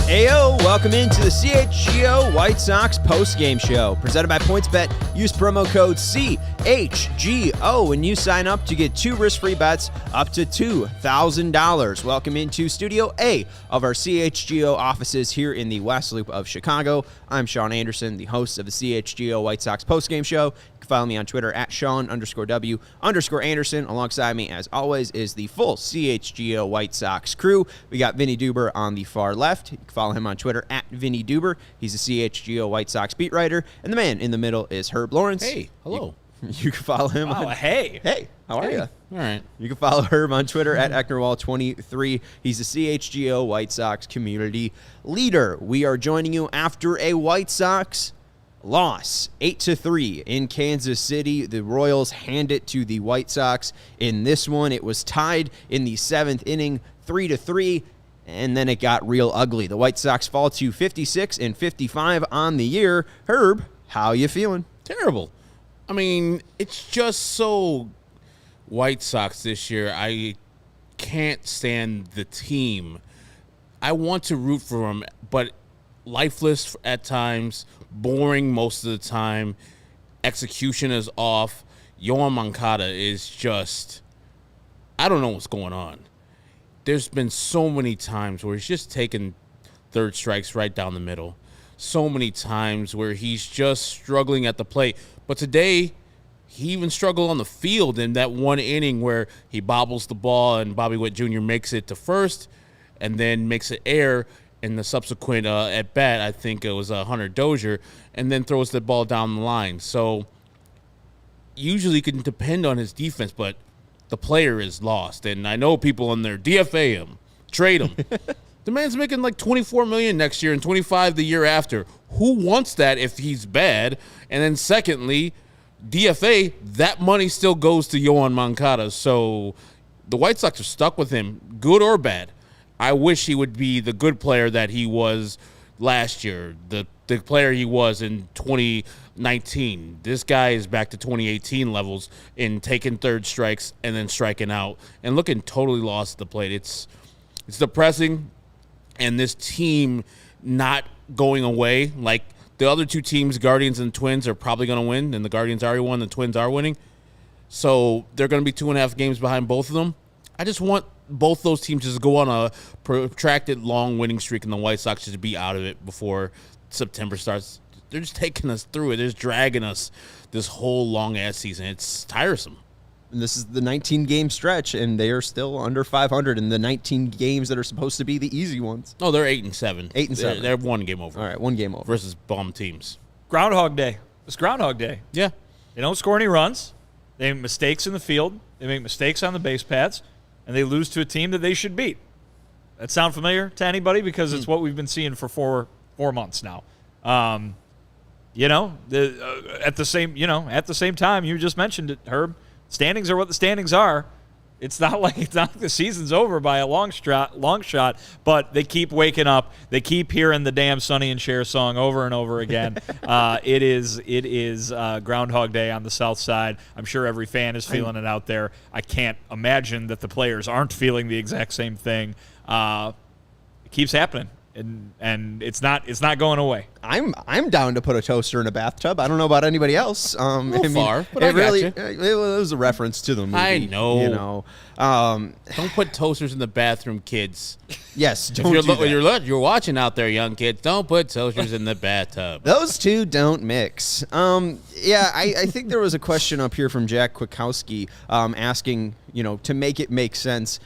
Heyo, welcome into the CHGO White Sox postgame show. Presented by PointsBet. Use promo code CHGO when you sign up to get 2 risk-free bets up to $2,000. Welcome into Studio A of our CHGO offices here in the West Loop of Chicago. I'm Sean Anderson, the host of the CHGO White Sox postgame show. You can follow me on Twitter at Sean_W_Anderson. Alongside me, as always, is the full CHGO White Sox crew. We got Vinnie Duber on the far left. You can follow him on Twitter at Vinnie Duber. He's a CHGO White Sox beat writer. And the man in the middle is Herb Lawrence. Hey, hello. You can follow him. Hey, how are you? All right. You can follow Herb on Twitter at Ecknerwall23. He's a CHGO White Sox community leader. We are joining you after a White Sox loss, 8-3 in Kansas City. The Royals hand it to the White Sox. In this one, it was tied in the 7th inning, 3-3, and then it got real ugly. The White Sox fall to 56-55 on the year. Herb, how you feeling? Terrible. I mean, it's just so White Sox this year. I can't stand the team. I want to root for them, but lifeless at times, boring most of the time, execution is off. Yoan Moncada is just, I don't know what's going on. There's been so many times where he's just taken third strikes right down the middle. So many times where he's just struggling at the plate. But today, he even struggled on the field in that one inning where he bobbles the ball and Bobby Witt Jr. makes it to first and then makes it air in the subsequent at bat. I think it was Hunter Dozier, and then throws the ball down the line. So usually you can depend on his defense, but the player is lost. And I know people in there DFA him, trade him. The man's making like $24 million next year and $25 the year after. Who wants that if he's bad? And then secondly, DFA, that money still goes to Yoan Moncada. So the White Sox are stuck with him, good or bad. I wish he would be the good player that he was last year, the player he was in 2019. This guy is back to 2018 levels in taking third strikes and then striking out and looking totally lost at the plate. It's depressing, and this team not going away. Like the other two teams, Guardians and Twins, are probably going to win, and the Guardians already won, the Twins are winning. So they're going to be 2.5 games behind both of them. I just want both those teams just go on a protracted long winning streak and the White Sox just be out of it before September starts. They're just taking us through it. They're just dragging us this whole long-ass season. It's tiresome. And this is the 19-game stretch, and they are still under 500 in the 19 games that are supposed to be the easy ones. Oh, they're 8-7. 8-7. They're one game over. All right, one game over. Versus bum teams. Groundhog Day. It's Groundhog Day. Yeah. They don't score any runs. They make mistakes in the field. They make mistakes on the base pads. And they lose to a team that they should beat. That sound familiar to anybody? Because it's what we've been seeing for four months now. At the same time, you just mentioned it, Herb. Standings are what the standings are. It's not like the season's over by a long shot, but they keep waking up. They keep hearing the damn Sonny and Cher song over and over again. It is Groundhog Day on the South Side. I'm sure every fan is feeling it out there. I can't imagine that the players aren't feeling the exact same thing. It keeps happening. And it's not going away. I'm down to put a toaster in a bathtub. I don't know about anybody else. Far, but it was a reference to the movie. I know. You know, don't put toasters in the bathroom, kids. Yes, you're watching out there, young kids. Don't put toasters in the bathtub. Those two don't mix. I think there was a question up here from Jack Kwiatkowski asking, to make it make sense,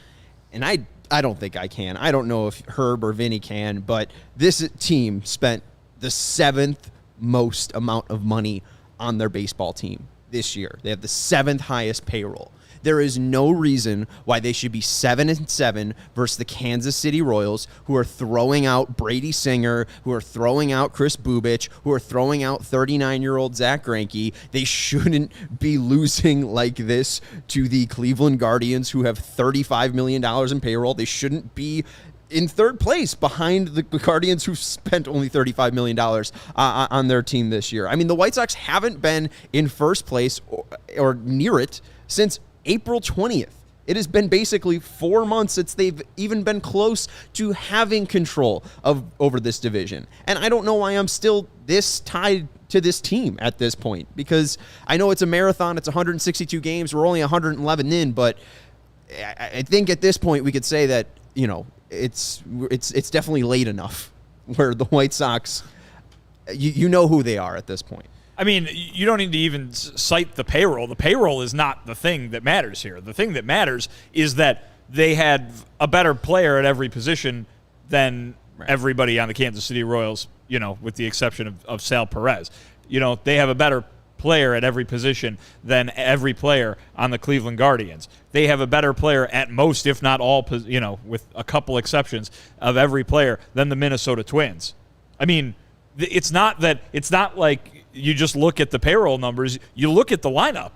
and I don't think I can. I don't know if Herb or Vinny can, but this team spent the 7th most amount of money on their baseball team this year. They have the 7th highest payroll. There is no reason why they should be 7-7 versus the Kansas City Royals, who are throwing out Brady Singer, who are throwing out Chris Bubich, who are throwing out 39-year-old Zach Greinke. They shouldn't be losing like this to the Cleveland Guardians, who have $35 million in payroll. They shouldn't be in third place behind the Guardians, who've spent only $35 million on their team this year. I mean, the White Sox haven't been in first place or near it since April 20th. It has been basically 4 months since they've even been close to having control over this division. And I don't know why I'm still this tied to this team at this point, because I know it's a marathon. It's 162 games. We're only 111 in, but I think at this point we could say that, it's definitely late enough where the White Sox, you know who they are at this point. I mean, you don't need to even cite the payroll. The payroll is not the thing that matters here. The thing that matters is that they had a better player at every position than everybody on the Kansas City Royals, with the exception of Sal Perez. They have a better player at every position than every player on the Cleveland Guardians. They have a better player at most, if not all, with a couple exceptions of every player than the Minnesota Twins. I mean, it's not like you just look at the payroll numbers. You look at the lineup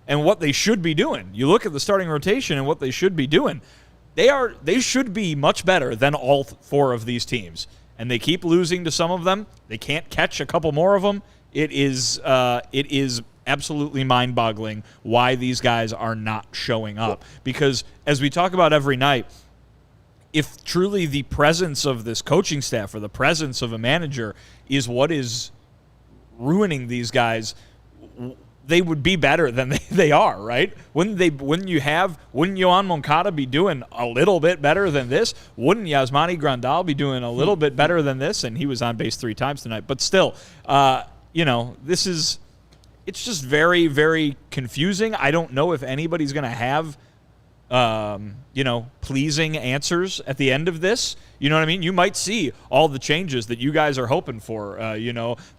and what they should be doing. You look at the starting rotation and what they should be doing. They should be much better than all 4 of these teams. And they keep losing to some of them. They can't catch a couple more of them. It is absolutely mind-boggling why these guys are not showing up. Because as we talk about every night, if truly the presence of this coaching staff or the presence of a manager is what is ruining these guys, they would be better than they are, right? Wouldn't Yoan Moncada be doing a little bit better than this? Wouldn't Yasmani Grandal be doing a little bit better than this? And he was on base 3 times tonight. But still, it's just very, very confusing. I don't know if anybody's going to have pleasing answers at the end of this. You know what I mean? You might see all the changes that you guys are hoping for,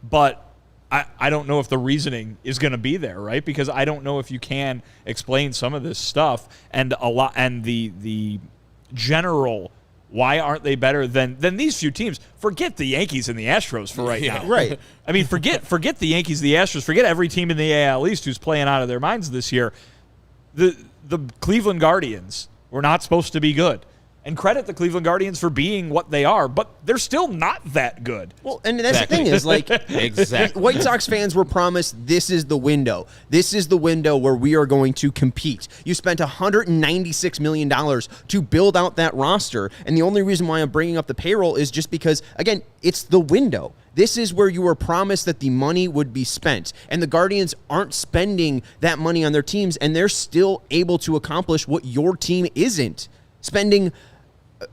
but I don't know if the reasoning is going to be there, right? Because I don't know if you can explain some of this stuff and the general why aren't they better than these few teams. Forget the Yankees and the Astros for right now. Right. I mean, forget the Yankees, the Astros, forget every team in the AL East who's playing out of their minds this year. The Cleveland Guardians were not supposed to be good. And credit the Cleveland Guardians for being what they are, but they're still not that good. Well, and that's the thing is, exactly. White Sox fans were promised this is the window. This is the window where we are going to compete. You spent $196 million to build out that roster, and the only reason why I'm bringing up the payroll is just because, again, it's the window. This is where you were promised that the money would be spent, and the Guardians aren't spending that money on their teams, and they're still able to accomplish what your team isn't. Spending,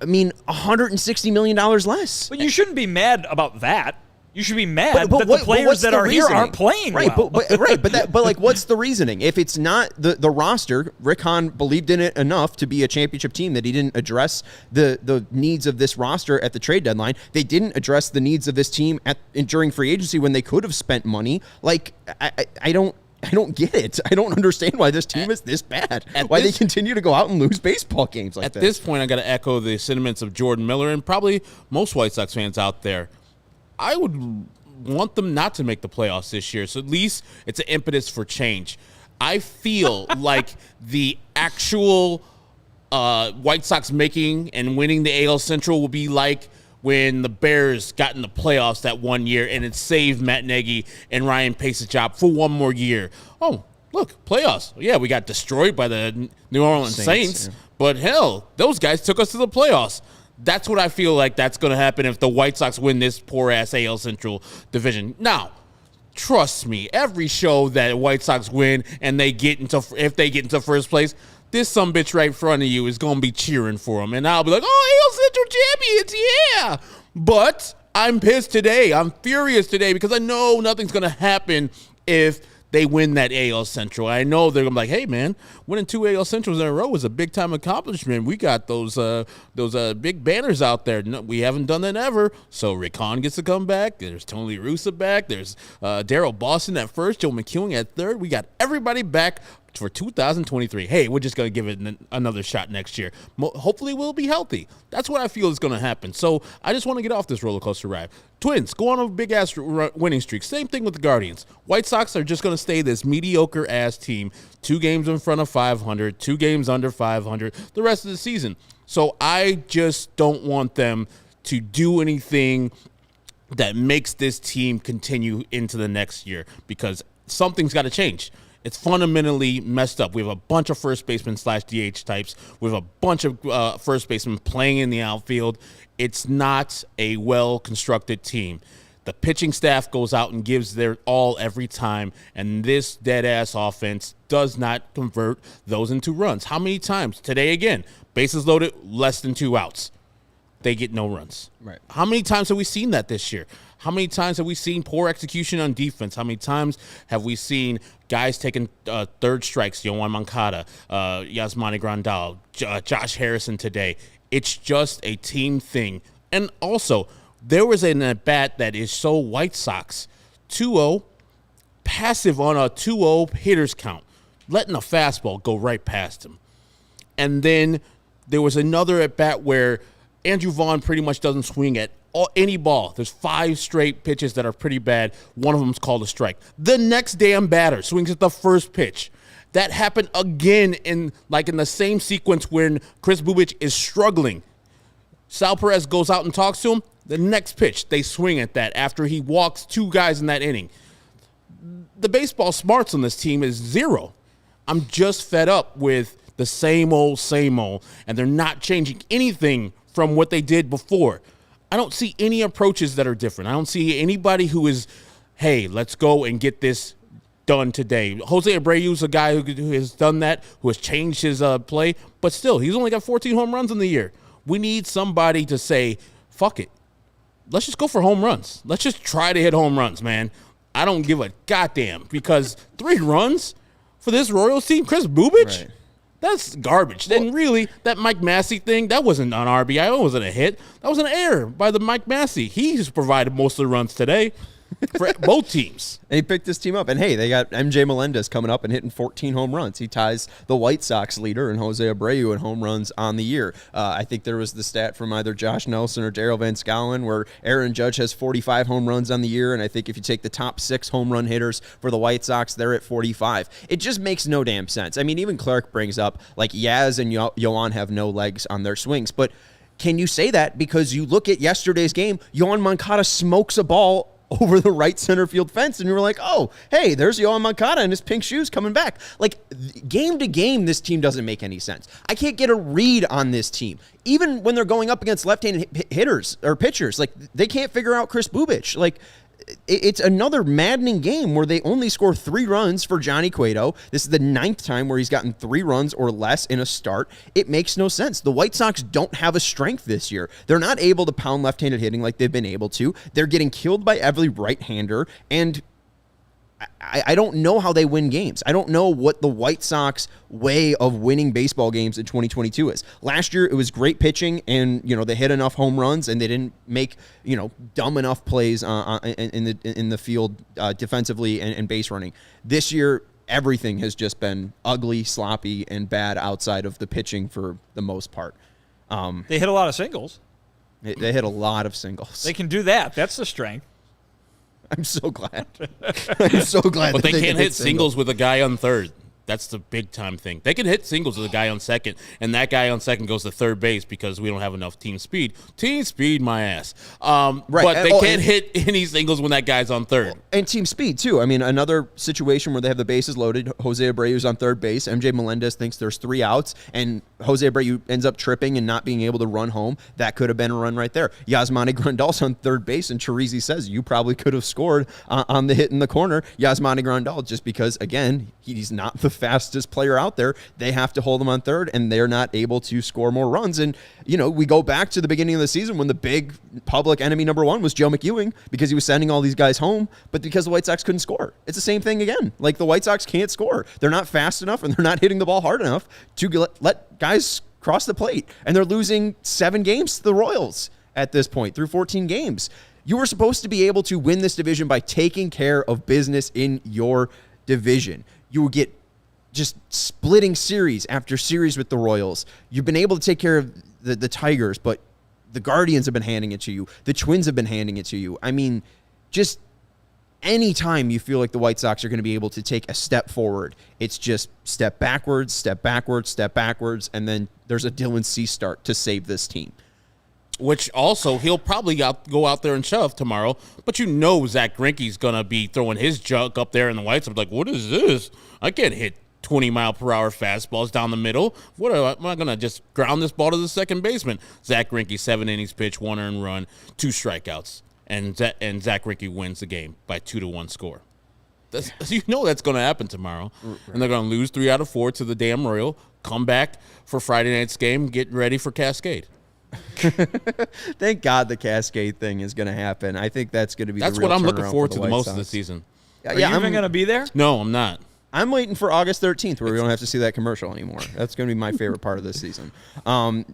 $160 million less. But you shouldn't be mad about that. You should be mad that the players that are here aren't playing well. But what's the reasoning? If it's not the roster, Rick Hahn believed in it enough to be a championship team that he didn't address the needs of this roster at the trade deadline. They didn't address the needs of this team during free agency when they could have spent money. I don't get it. I don't understand why this team is this bad. Why they continue to go out and lose baseball games like this. At this point, I got to echo the sentiments of Jordan Miller and probably most White Sox fans out there. I would want them not to make the playoffs this year, so at least it's an impetus for change. I feel like the actual White Sox making and winning the AL Central will be like when the Bears got in the playoffs that one year and it saved Matt Nagy and Ryan Pace's job for one more year. Oh, look, playoffs. Yeah, we got destroyed by the New Orleans Saints, but hell, those guys took us to the playoffs. That's what I feel like that's going to happen if the White Sox win this poor-ass AL Central division. Now, trust me, every show that White Sox win and if they get into first place, this sumbitch right in front of you is going to be cheering for them. And I'll be like, oh, AL Central champions, yeah. But I'm pissed today. I'm furious today because I know nothing's going to happen if they win that AL Central. I know they're going to be like, hey, man, winning 2 AL Centrals in a row is a big-time accomplishment. We got those big banners out there. No, we haven't done that ever. So Rick Hahn gets to come back. There's Tony La Russa back. There's Darryl Boston at first, Joe McEwing at third. We got everybody back for 2023. Hey, we're just going to give it another shot next year. Hopefully we'll be healthy. That's what I feel is going to happen. So I just want to get off this roller coaster ride. Twins, go on a big-ass winning streak. Same thing with the Guardians. White Sox are just going to stay this mediocre-ass team. 2 games in front of 500, 2 games under 500 the rest of the season. So I just don't want them to do anything that makes this team continue into the next year because something's got to change. It's fundamentally messed up. We have a bunch of first basemen / DH types. We have a bunch of first basemen playing in the outfield. It's not a well-constructed team. The pitching staff goes out and gives their all every time, and this dead-ass offense does not convert those into runs. How many times? Today again, bases loaded, less than 2 outs. They get no runs. Right. How many times have we seen that this year? How many times have we seen poor execution on defense? How many times have we seen guys taking third strikes? Yoan Moncada, Yasmani Grandal, Josh Harrison today. It's just a team thing. And also, there was an at-bat that is so White Sox. 2-0, passive on a 2-0 hitter's count, letting a fastball go right past him. And then there was another at-bat where Andrew Vaughn pretty much doesn't swing at any ball. There's 5 straight pitches that are pretty bad. One of them is called a strike. The next damn batter swings at the first pitch. That happened again in the same sequence when Chris Bubich is struggling. Sal Perez goes out and talks to him. The next pitch, they swing at that after he walks 2 guys in that inning. The baseball smarts on this team is 0. I'm just fed up with the same old, and they're not changing anything from what they did before. I don't see any approaches that are different. I don't see anybody who is, hey, let's go and get this done today. Jose Abreu's a guy who has done that, who has changed his play, but still, he's only got 14 home runs in the year. We need somebody to say, fuck it. Let's just go for home runs. Let's just try to hit home runs, man. I don't give a goddamn, because 3 runs for this Royals team, Chris Bubich? Right. That's garbage. Then really, that Mike Massey thing, that wasn't an RBI. That wasn't a hit. That was an error by the Mike Massey. He's provided most of the runs today for both teams. And he picked this team up. And, hey, they got MJ Melendez coming up and hitting 14 home runs. He ties the White Sox leader and Jose Abreu in home runs on the year. I think there was the stat from either Josh Nelson or Daryl Van Schouwen where Aaron Judge has 45 home runs on the year. And I think if you take the top 6 home run hitters for the White Sox, they're at 45. It just makes no damn sense. I mean, even Clark brings up, like, Yaz and Yoan have no legs on their swings. But can you say that because you look at yesterday's game, Yoan Moncada smokes a ball over the right center field fence, and you were like, oh, hey, there's Yoan Moncada in his pink shoes coming back. Like, game to game, this team doesn't make any sense. I can't get a read on this team. Even when they're going up against left-handed hitters or pitchers, like, they can't figure out Chris Bubich. Like, it's another maddening game where they only score 3 runs for Johnny Cueto. This is the 9th time where he's gotten 3 runs or less in a start. It makes no sense. The White Sox don't have a strength this year. They're not able to pound left-handed hitting like they've been able to. They're getting killed by every right-hander, and I don't know how they win games. I don't know what the White Sox way of winning baseball games in 2022 is. Last year, it was great pitching, and they hit enough home runs, and they didn't make dumb enough plays in the field defensively and base running. This year, everything has just been ugly, sloppy, and bad outside of the pitching for the most part. They hit a lot of singles. They hit a lot of singles. They can do that. That's the strength. I'm so glad. I'm so glad. But they can't hit singles with a guy on third. That's the big time thing. They can hit singles with a guy on second, and that guy on second goes to third base because we don't have enough team speed. Team speed, my ass. Right. But they can't hit any singles when that guy's on third. And team speed, too. I mean, another situation where they have the bases loaded, Jose Abreu's on third base. MJ Melendez thinks there's 3 outs, and Jose Abreu ends up tripping and not being able to run home. That could have been a run right there. Yasmani Grandal's on third base, and Chirizi says, you probably could have scored on the hit in the corner. Yasmani Grandal, just because, again, he's not the fastest player out there. They have to hold him on third, and they're not able to score more runs. And, we go back to the beginning of the season when the big public enemy number 1 was Joe McEwing because he was sending all these guys home, but because the White Sox couldn't score. It's the same thing again. Like, the White Sox can't score. They're not fast enough, and they're not hitting the ball hard enough to let guys cross the plate. And they're losing 7 games to the Royals at this point through 14 games. You were supposed to be able to win this division by taking care of business in your division. You will get just splitting series after series with the Royals. You've been able to take care of the Tigers, but the Guardians have been handing it to you. The Twins have been handing it to you. I mean, just anytime you feel like the White Sox are going to be able to take a step forward, it's just step backwards, step backwards, step backwards, and then there's a Dylan Cease start to save this team. Which also, he'll probably go out there and shove tomorrow. But you know Zach Greinke's going to be throwing his junk up there in the White Sox. Like, what is this? I can't hit 20-mile-per-hour fastballs down the middle. What am I going to just ground this ball to the second baseman? Zach Greinke, 7 innings pitched, 1 earned run, 2 strikeouts. And Zach Greinke wins the game by 2-1 score. You know that's going to happen tomorrow. Right. And they're going to lose 3 out of 4 to the damn Royal, come back for Friday night's game, get ready for Cascade. Thank God the Cascade thing is going to happen. I think that's going to be the real what I'm looking forward to the the most Sox. of the season. Are you even going to be there? No, I'm not. I'm waiting for August 13th where we don't have to see that commercial anymore. That's going to be my favorite part of this season.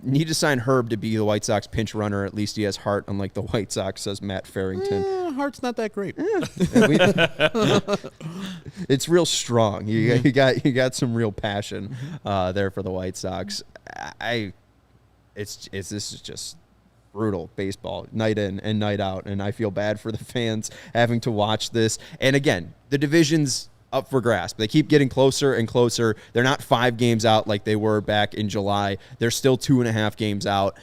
Need to sign Herb to be the White Sox pinch runner. At least he has heart, unlike the White Sox, says Matt Farrington. Heart's not that great. It's real strong. You got some real passion there for the White Sox. This is just brutal baseball, night in and night out, and I feel bad for the fans having to watch this. And again, the division's up for grasp. They keep getting closer and closer. They're not 5 games out like they were back in July. They're still 2.5 games out.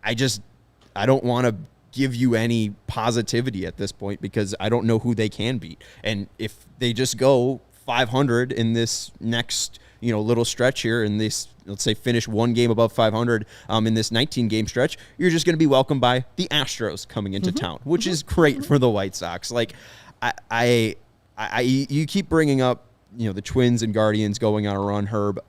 I don't want to give you any positivity at this point because I don't know who they can beat. And if they just go 500 in this next little stretch here, and this, let's say, finish 1 game above 500 in this 19-game stretch, you're just going to be welcomed by the Astros coming into town, which is great for the White Sox. Like, you keep bringing up, the Twins and Guardians going on a run, Herb.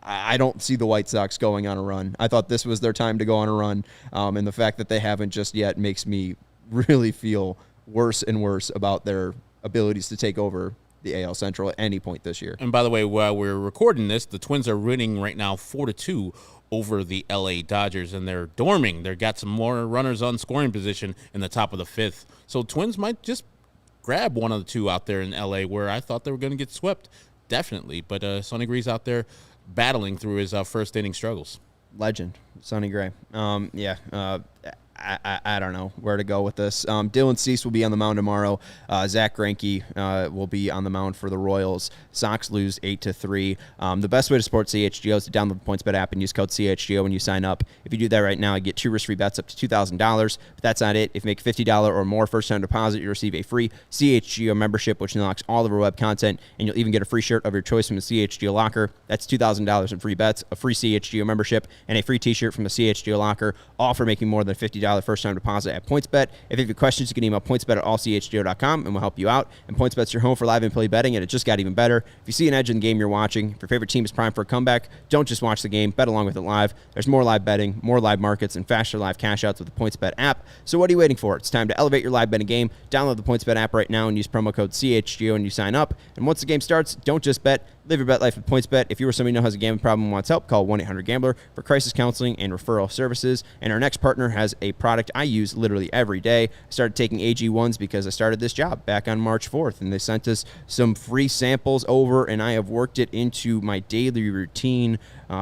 I don't see the White Sox going on a run. I thought this was their time to go on a run, and the fact that they haven't just yet makes me really feel worse and worse about their abilities to take over the AL Central at any point this year. And by the way, while we're recording this, the Twins are winning right now 4-2 over the LA Dodgers, and they're dorming. They've got some more runners on scoring position in the top of the 5th. So Twins might just grab one of the 2 out there in LA, where I thought they were going to get swept, definitely. But Sonny Gray's out there battling through his first inning struggles. Legend, Sonny Gray. I don't know where to go with this. Dylan Cease will be on the mound tomorrow. Zach Greinke will be on the mound for the Royals. Sox lose 8-3. The best way to support CHGO is to download the PointsBet app and use code CHGO when you sign up. If you do that right now, you get 2 risk-free bets up to $2,000. But that's not it. If you make $50 or more first-time deposit, you receive a free CHGO membership, which unlocks all of our web content, and you'll even get a free shirt of your choice from the CHGO locker. That's $2,000 in free bets, a free CHGO membership, and a free T-shirt from the CHGO locker, all for making more than $50 first-time deposit at PointsBet. If you have questions, you can email pointsbet@allchgo.com and we'll help you out. And PointsBet's your home for live and play betting, and it just got even better. If you see an edge in the game you're watching, if your favorite team is primed for a comeback, don't just watch the game, bet along with it live. There's more live betting, more live markets, and faster live cash outs with the PointsBet app. So what are you waiting for? It's time to elevate your live betting game. Download the PointsBet app right now and use promo code CHGO when you sign up. And once the game starts, don't just bet. Live your bet life with PointsBet. If you or somebody you know has a gambling problem and wants help, call 1-800-GAMBLER for crisis counseling and referral services. And our next partner has a product I use literally every day. I started taking AG1s because I started this job back on March 4th, and they sent us some free samples over, and I have worked it into my daily routine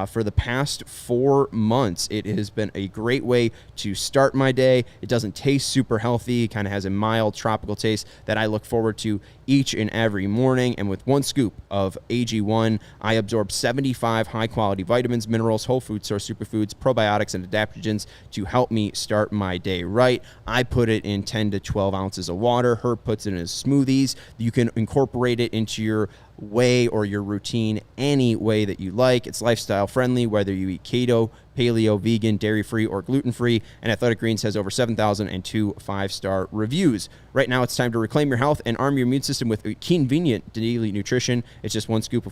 for the past 4 months. It has been a great way to start my day. It doesn't taste super healthy. It kind of has a mild tropical taste that I look forward to each and every morning. And with 1 scoop of AG1, I absorb 75 high-quality vitamins, minerals, whole food source superfoods, probiotics, and adaptogens to help me start my day right. I put it in 10 to 12 ounces of water. Herb puts it in his smoothies. You can incorporate it into your way or your routine any way that you like. It's lifestyle friendly, whether you eat keto, paleo, vegan, dairy-free, or gluten-free, and Athletic Greens has over 7,002 5-star reviews. Right now, it's time to reclaim your health and arm your immune system with convenient daily nutrition. It's just one scoop in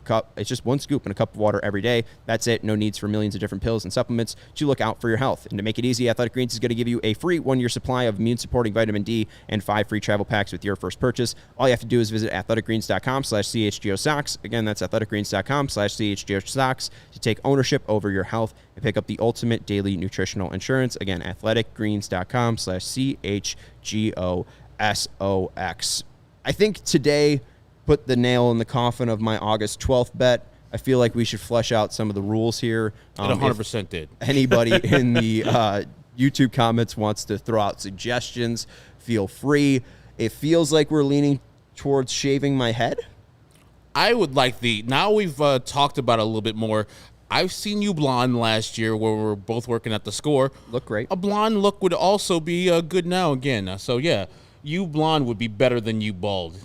a cup of water every day. That's it. No needs for millions of different pills and supplements to look out for your health. And to make it easy, Athletic Greens is going to give you a free 1-year supply of immune-supporting vitamin D and 5 free travel packs with your first purchase. All you have to do is visit athleticgreens.com/CHGO-SOX. Again, that's athleticgreens.com/CHGO-SOX to take ownership over your health and pick up the ultimate daily nutritional insurance. Again, athleticgreens.com/CHGO-SOX. I think today put the nail in the coffin of my August 12th bet. I feel like we should flesh out some of the rules here. It 100% did. Anybody in the YouTube comments wants to throw out suggestions, feel free. It feels like we're leaning towards shaving my head. I would like now we've talked about it a little bit more, I've seen you blonde last year where we were both working at the Score. Look great. A blonde look would also be good now again. So, yeah, you blonde would be better than you bald.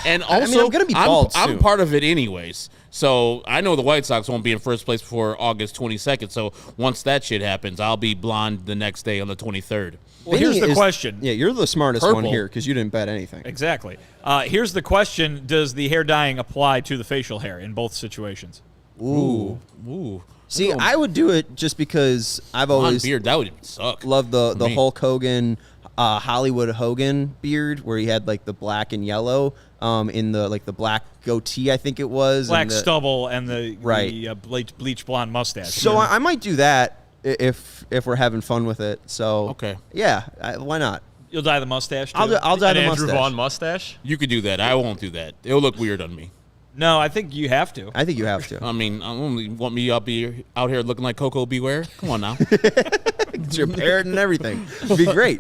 And also, I mean, I'm going to be bald soon. I'm part of it anyways. So I know the White Sox won't be in first place before August 22nd. So once that shit happens, I'll be blonde the next day on the 23rd. Well, here's the question. Yeah, you're the smartest Purple. one here because you didn't bet anything. Exactly. Here's the question. Does the hair dyeing apply to the facial hair in both situations? Ooh. Ooh. See, I would do it just because I've Blonde always beard, that would suck. loved the me. Hulk Hogan, Hollywood Hogan beard where he had like the black and yellow in the like the black goatee, I think it was. Black and the, stubble and the, Right. the bleach blonde mustache. So I might do that if we're having fun with it. So Okay. Yeah, why not? You'll dye the mustache, too? I'll dye An the Andrew mustache. Vaughn mustache? You could do that. I won't do that. It'll look weird on me. No, I think you have to. I think you have to. I mean, I only want me out here looking like Coco Beware. Come on now. It's your parrot and everything. It'd be great.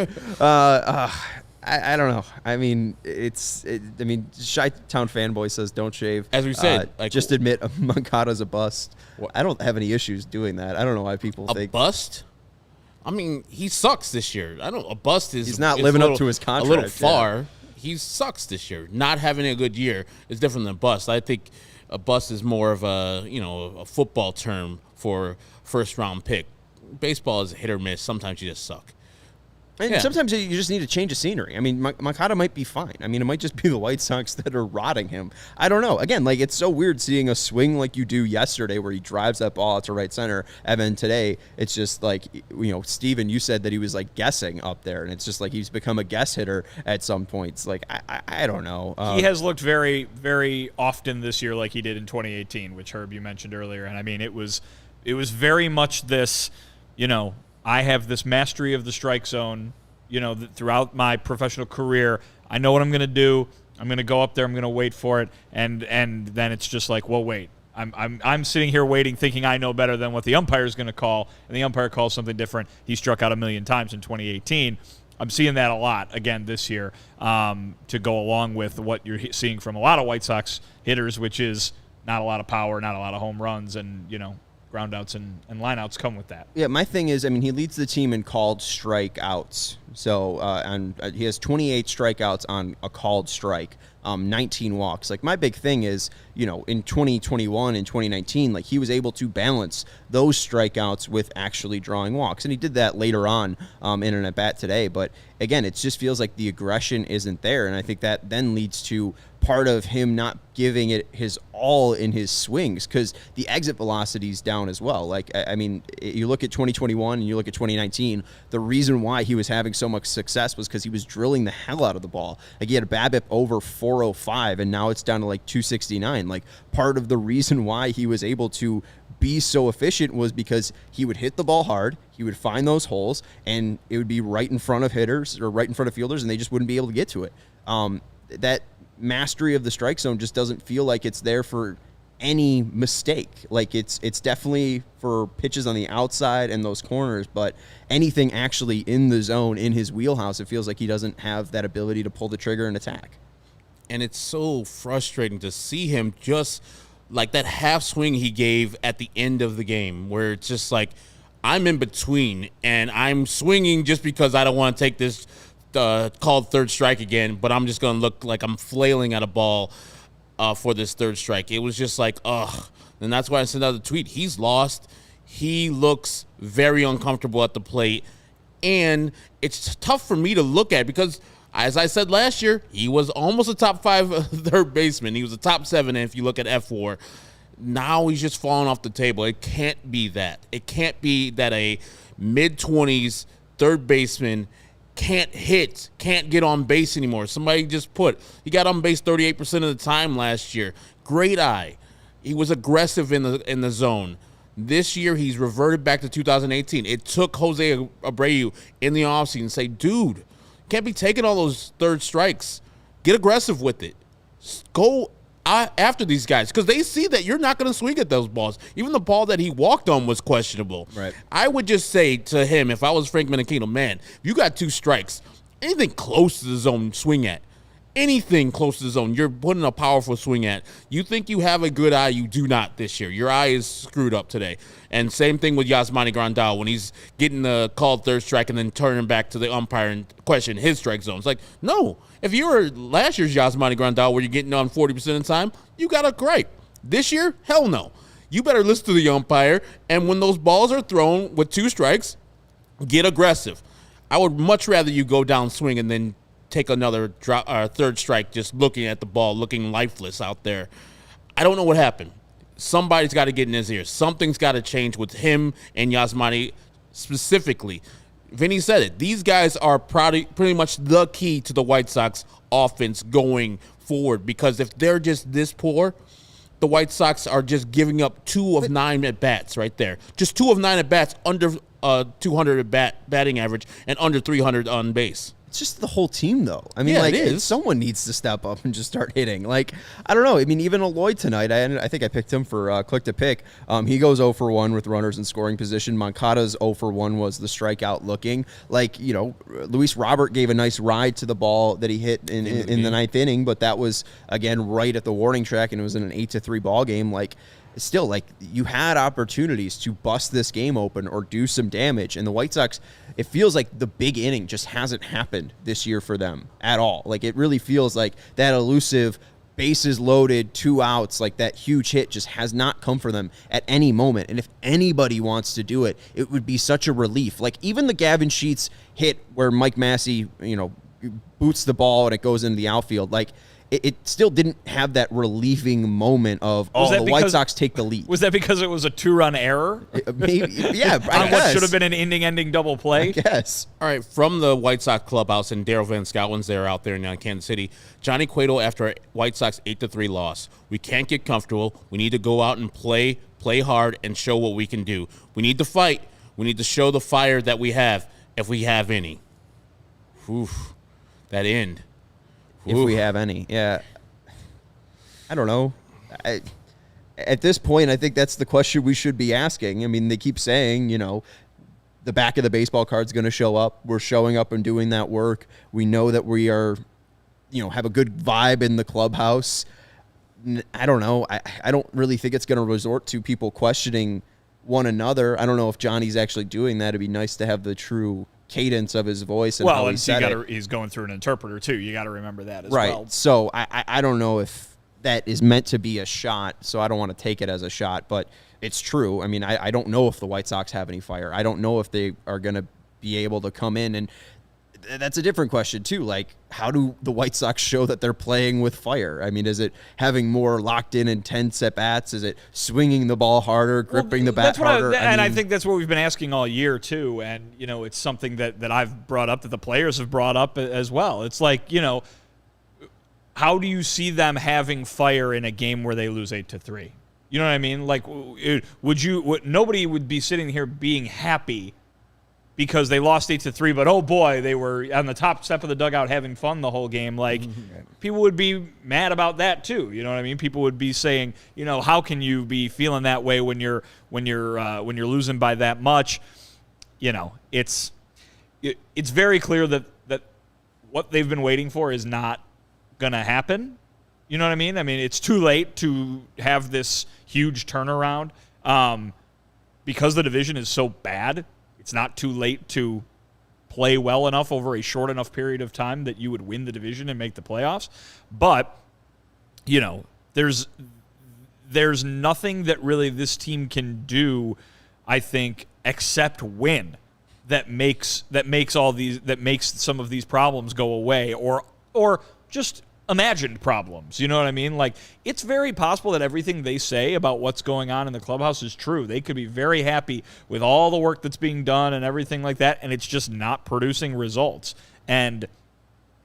I don't know. I mean, I mean, Chi-Town fanboy says don't shave. As we said, just admit Moncada's a bust. What? I don't have any issues doing that. I don't know why people A think bust? I mean, he sucks this year. A bust is He's not is living a up little- to his contract, A little yeah. far. He sucks this year. Not having a good year is different than bust. I think a bust is more of a football term for first round pick. Baseball is hit or miss. Sometimes you just suck. And Yeah. sometimes you just need a change of scenery. I mean, Moncada might be fine. I mean, it might just be the White Sox that are rotting him. I don't know. Again, like it's so weird seeing a swing like you do yesterday where he drives that ball out to right center. And then today, it's just like, Steven, you said that he was like guessing up there. And it's just like he's become a guess hitter at some points. Like, I don't know. He has looked very, very often this year like he did in 2018, which Herb, you mentioned earlier. And I mean, it was very much this, I have this mastery of the strike zone, throughout my professional career. I know what I'm going to do. I'm going to go up there. I'm going to wait for it. And then it's just like, well, wait. I'm sitting here waiting, thinking I know better than what the umpire is going to call, and the umpire calls something different. He struck out 1,000,000 times in 2018. I'm seeing that a lot again this year to go along with what you're seeing from a lot of White Sox hitters, which is not a lot of power, not a lot of home runs, and, groundouts and lineouts come with that. Yeah, my thing is, I mean, he leads the team in called strikeouts. So, he has 28 strikeouts on a called strike, 19 walks. Like, my big thing is, in 2021 and 2019, like, he was able to balance those strikeouts with actually drawing walks. And he did that later on in an at-bat today. But, again, it just feels like the aggression isn't there. And I think that then leads to part of him not giving it his all in his swings because the exit velocity is down as well. Like, I mean, you look at 2021 and you look at 2019, the reason why he was having so much success was because he was drilling the hell out of the ball. Like, he had a BABIP over 405, and now it's down to like 269. Like, part of the reason why he was able to be so efficient was because he would hit the ball hard, he would find those holes, and it would be right in front of hitters or right in front of fielders, and they just wouldn't be able to get to it. That mastery of the strike zone just doesn't feel like it's there for any mistake. Like it's definitely for pitches on the outside and those corners, but anything actually in the zone, in his wheelhouse, it feels like he doesn't have that ability to pull the trigger and attack. And it's so frustrating to see him just like that half swing he gave at the end of the game where it's just like I'm in between and I'm swinging just because I don't want to take this called third strike again, but I'm just going to look like I'm flailing at a ball for this third strike. It was just like, ugh. And that's why I sent out the tweet. He's lost. He looks very uncomfortable at the plate. And it's tough for me to look at because, as I said last year, he was almost a top 5 third baseman. He was a top 7 if you look at F4. Now he's just falling off the table. It can't be that. It can't be that a mid-20s third baseman can't hit, can't get on base anymore. Somebody just he got on base 38% of the time last year. Great eye. He was aggressive in the zone. This year, he's reverted back to 2018. It took Jose Abreu in the offseason to say, dude, can't be taking all those third strikes. Get aggressive with it. Go after these guys because they see that you're not going to swing at those balls. Even the ball that he walked on was questionable. Right. I would just say to him, if I was Frank Menechino, man, if you got 2 strikes, anything close to the zone, swing at. anything close to the zone, you're putting a powerful swing at. You think you have a good eye, you do not this year. Your eye is screwed up today. And same thing with Yasmani Grandal when he's getting the called third strike and then turning back to the umpire and question his strike zone. It's like, no. If you were last year's Yasmani Grandal where you're getting on 40% of the time, you got a gripe. This year, hell no. You better listen to the umpire, and when those balls are thrown with 2 strikes, get aggressive. I would much rather you go down swing and then take another third strike just looking at the ball, looking lifeless out there. I don't know what happened. Somebody's got to get in his ears. Something's got to change with him and Yasmani specifically. Vinny said it. These guys are pretty much the key to the White Sox offense going forward, because if they're just this poor, the White Sox are just giving up 2 of 9 at-bats right there. Just 2 of 9 at-bats under 200 batting average and under 300 on base. It's just the whole team, though. I mean, someone needs to step up and just start hitting. Like, I don't know. I mean, even Eloy tonight, I think I picked him for Click to Pick. He goes 0 for 1 with runners in scoring position. Moncada's 0 for 1 was the strikeout looking. Like, Luis Robert gave a nice ride to the ball that he hit in the 9th inning, but that was, again, right at the warning track, and it was in an 8-3 ball game. Like, still, like, you had opportunities to bust this game open or do some damage, and the White Sox, it feels like the big inning just hasn't happened this year for them at all. Like, it really feels like that elusive bases loaded, 2 outs, like that huge hit just has not come for them at any moment. And if anybody wants to do it, it would be such a relief. Like, even the Gavin Sheets hit where Mike Massey, boots the ball and it goes into the outfield, like, it still didn't have that relieving moment of, the White Sox take the lead. Was that because it was a 2-run error? Maybe, yeah. On what should have been an inning-ending double play? Yes. All right, from the White Sox clubhouse, and Daryl Van Scoutlin's there out there in Kansas City, Johnny Cueto after a White Sox 8-3 loss. We can't get comfortable. We need to go out and play hard, and show what we can do. We need to fight. We need to show the fire that we have, if we have any. Oof, that end. If we have any, yeah. I don't know. At this point, I think that's the question we should be asking. I mean, they keep saying, the back of the baseball card's going to show up. We're showing up and doing that work. We know that we are, have a good vibe in the clubhouse. I don't know. I don't really think it's going to resort to people questioning one another. I don't know if Johnny's actually doing that. It'd be nice to have the true cadence of his voice and how he said it. He's going through an interpreter too. You got to remember that as well. Right. So I don't know if that is meant to be a shot, so I don't want to take it as a shot, but it's true. I mean, I don't know if the White Sox have any fire. I don't know if they are going to be able to come in, and that's a different question too. Like, how do the White Sox show that they're playing with fire? I mean, is it having more locked in intense at bats? Is it swinging the ball harder, gripping the bat harder? I think that's what we've been asking all year too. And it's something that I've brought up, that the players have brought up as well. It's like, how do you see them having fire in a game where they lose 8-3? You know what I mean? Like, nobody would be sitting here being happy because they lost 8-3, but oh boy, they were on the top step of the dugout having fun the whole game. Like, people would be mad about that too. You know what I mean? People would be saying, how can you be feeling that way when you're losing by that much? It's very clear that what they've been waiting for is not gonna happen. You know what I mean? I mean, it's too late to have this huge turnaround because the division is so bad. It's not too late to play well enough over a short enough period of time that you would win the division and make the playoffs. But, there's nothing that really this team can do, I think, except win that makes some of these problems go away or just imagined problems. You know what I mean? Like, it's very possible that everything they say about what's going on in the clubhouse is true. They could be very happy with all the work that's being done and everything like that, and it's just not producing results. And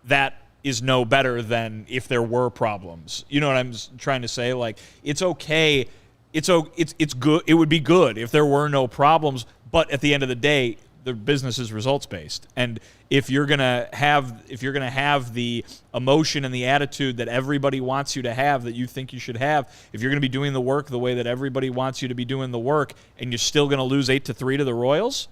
that is no better than if there were problems. You know what I'm trying to say? Like, it's okay. It's good. It would be good if there were no problems, but at the end of the day, the business is results based, and if you're gonna have the emotion and the attitude that everybody wants you to have, that you think you should have, if you're gonna be doing the work the way that everybody wants you to be doing the work, and you're still gonna lose 8-3 to the Royals,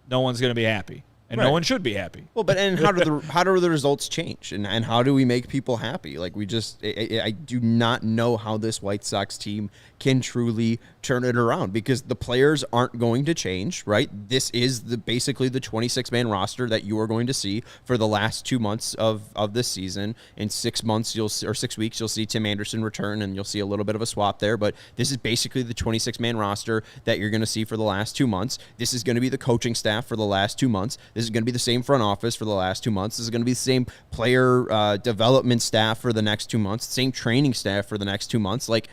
no one's gonna be happy. and no one should be happy. Well, but and how do the results change, and how do we make people happy? Like I do not know how this White Sox team can truly turn it around, because the players aren't going to change, right? This is basically the 26-man roster that you are going to see for the last 2 months of this season. In 6 months, 6 weeks, you'll see Tim Anderson return, and you'll see a little bit of a swap there. But this is basically the 26-man roster that you're going to see for the last 2 months. This is going to be the coaching staff for the last 2 months. This is going to be the same front office for the last 2 months. This is going to be the same player development staff for the next 2 months, same training staff for the next 2 months. Like,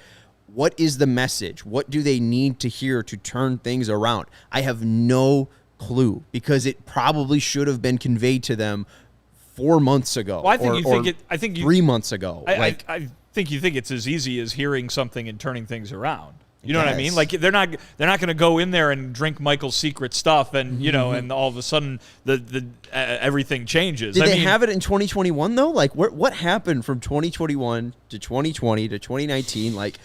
what is the message? What do they need to hear to turn things around? I have no clue, because it probably should have been conveyed to them 4 months ago. Well, I think 3 months ago. I think you think it's as easy as hearing something and turning things around. You know what I mean? Like, they're not going to go in there and drink Michael's secret stuff, and and all of a sudden the everything changes. Did they have it in 2021 though? Like, what happened from 2021 to 2020 to 2019? Like,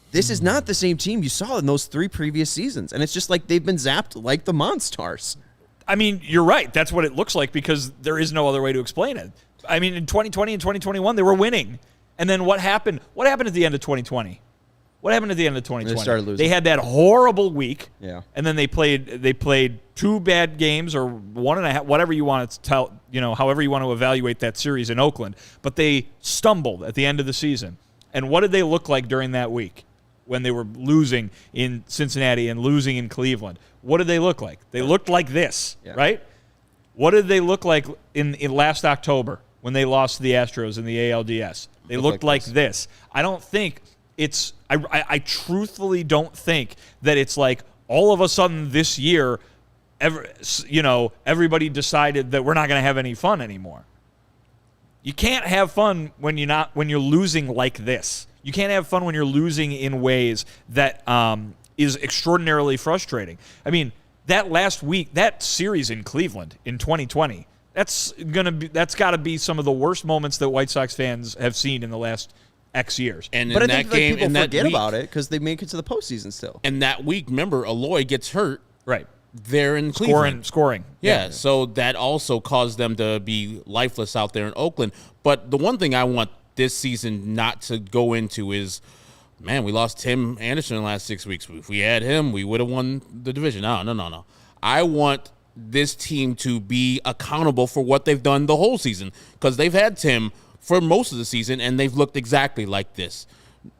this is not the same team you saw in those 3 previous seasons, and it's just like they've been zapped like the Monstars. I mean, you're right. That's what it looks like, because there is no other way to explain it. I mean, in 2020 and 2021, they were winning, and then what happened? What happened at the end of 2020? What happened at the end of 2020? They started losing. They had that horrible week, and then they played 2 bad games, or 1.5, whatever you want to tell, however you want to evaluate that series in Oakland. But they stumbled at the end of the season. And what did they look like during that week when they were losing in Cincinnati and losing in Cleveland? What did they look like? They looked like this, right? What did they look like in last October when they lost to the Astros in the ALDS? They looked like this. I don't think it's – I truthfully don't think that it's like all of a sudden this year, everybody decided that we're not going to have any fun anymore. You can't have fun when you're losing like this. You can't have fun when you're losing in ways that is extraordinarily frustrating. I mean, that last week, that series in Cleveland in 2020, that's got to be some of the worst moments that White Sox fans have seen in the last X years. And but in I that think game, people in that forget week, about it because they make it to the postseason still. And that week, remember, Aloy gets hurt. Right. There in Cleveland. Scoring. Yeah, so that also caused them to be lifeless out there in Oakland. But the one thing I want this season not to go into is, man, we lost Tim Anderson in the last 6 weeks. If we had him, we would have won the division. No. I want this team to be accountable for what they've done the whole season, because they've had Tim for most of the season, and they've looked exactly like this,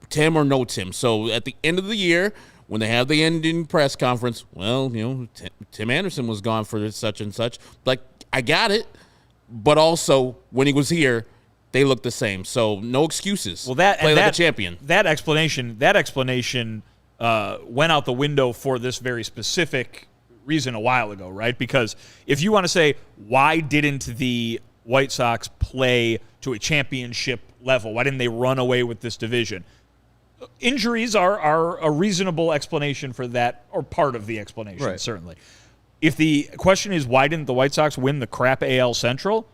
Tim or no Tim. So at the end of the year, when they have the ending press conference, well, Tim Anderson was gone for such and such. Like, I got it, but also when he was here, they looked the same. So no excuses. Well, play like a champion. That explanation went out the window for this very specific reason a while ago, right? Because if you want to say, why didn't the White Sox play to a championship level? Why didn't they run away with this division? Injuries are a reasonable explanation for that, or part of the explanation, right, certainly. If the question is, why didn't the White Sox win the crap AL Central?